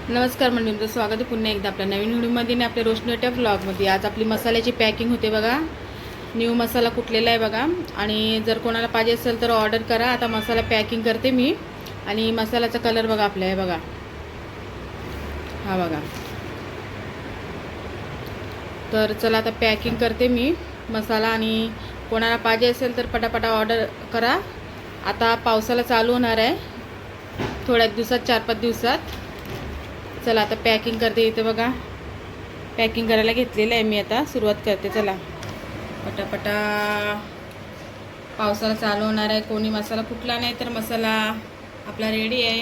नमस्कार मंडळी, तुमचं स्वागत आहे पुन्हा एकदा आपल्या नवीन व्हिडिओमध्ये आणि आपल्या रोशनी वाट्या व्लॉगमध्ये। आज आपली मसाल्याची पॅकिंग होते बघा। न्यू मसाला कुटलेला आहे बघा आणि जर कोणाला पाहिजे असेल तर ऑर्डर करा। आता मसाला पॅकिंग करते मी आणि मसाल्याचा कलर बघा आपला आहे बघा, हा बघा। तर चला आता पॅकिंग करते मी मसाला आणि कोणाला पाहिजे असेल तर पटापटा ऑर्डर करा। आता पावसाला चालू होणार आहे थोड्या दिवसात, 4-5 दिवसात। चला आता पॅकिंग करते। इथे बघा पॅकिंग करायला घेतलेलं आहे मी, आता सुरुवात करते। चला पटापटा, पावसाला चालू होणार आहे, कोणी मसाला कुठला नाही तर मसाला आपला रेडी आहे।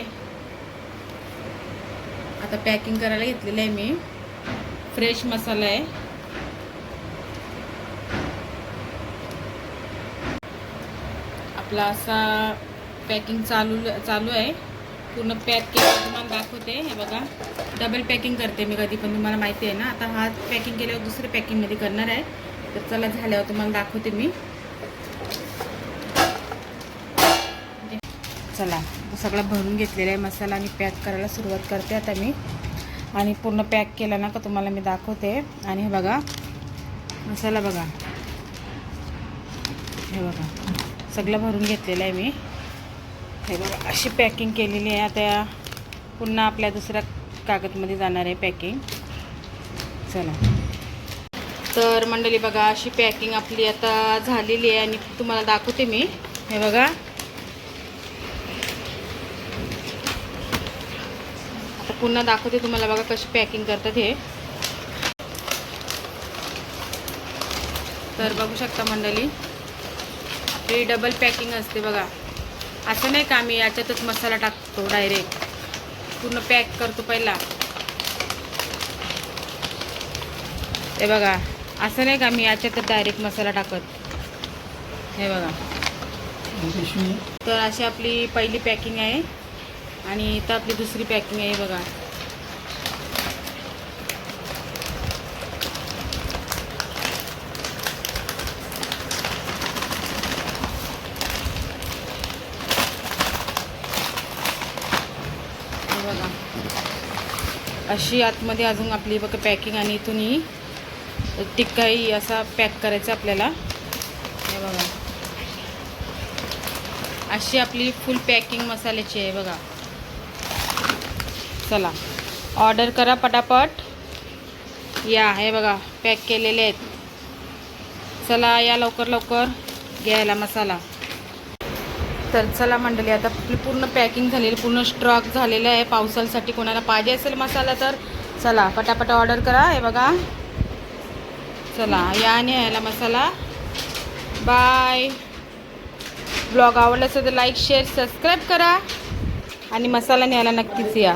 आता पॅकिंग करायला घेतलेलं आहे मी, फ्रेश मसाला आहे। आपला असा पॅकिंग चालू आहे, पूर्ण पॅक केलं तुम्हाला दाखवते। हे बघा डबल पॅकिंग करते मी कधी पण, तुम्हाला माहिती आहे ना। आता हा पॅकिंग केल्यावर दुसऱ्या पॅकिंगमध्ये करणार आहे, तर चला झाल्यावर तुम्हाला दाखवते मी। चला सगळं भरून घेतलेला आहे मसाला आणि पॅक करायला सुरुवात करते आता मी। आणि पूर्ण पॅक केला ना का तुम्हाला मी दाखवते। आणि हे बघा मसाला बघा, हे बघा सगळं भरून घेतलेलं आहे मी। हे बघा अशी पॅकिंग केलेली आहे। आता पुन्हा आपल्या दुसऱ्या कागदमध्ये जाणार आहे पॅकिंग। चला तर मंडळी बघा अशी पॅकिंग आपली आता झालेली आहे आणि तुम्हाला दाखवते मी। हे बघा आता पुन्हा दाखवते तुम्हाला, बघा कशी पॅकिंग करतात हे। तर बघू शकता मंडळी, आपली डबल पॅकिंग असते बघा। असं नाही का आम्ही याच्यातच मसाला टाकतो डायरेक्ट, पूर्ण पॅक करतो पहिला। हे बघा असं नाही का मी याच्यातच डायरेक्ट मसाला टाकत, हे बघा। तर अशी आपली पहिली पॅकिंग आहे आणि इथं आपली दुसरी पॅकिंग आहे बघा। बघा अशी आतमध्ये अजून आपली बघा पॅकिंग, आणि इथूनही टिक्काही असा पॅक करायचा आपल्याला। हे बघा अशी आपली फुल पॅकिंग मसाल्याची आहे बघा। चला ऑर्डर करा पटापट या। हे बघा पॅक केलेले आहेत, चला या लवकर लवकर घ्यायला मसाला। तर चला मंडळी आता आपली पूर्ण पॅकिंग झालेली, पूर्ण स्टॉक झालेला आहे पावसाळ्यासाठी। कोणाला पाहिजे असेल मसाला तर चला पटापट ऑर्डर करा। हे बघा चला या आणि यायला मसाला। बाय। ब्लॉग आवडला असेल तर लाईक शेअर सबस्क्राईब करा आणि मसाला न्यायला नक्कीच या।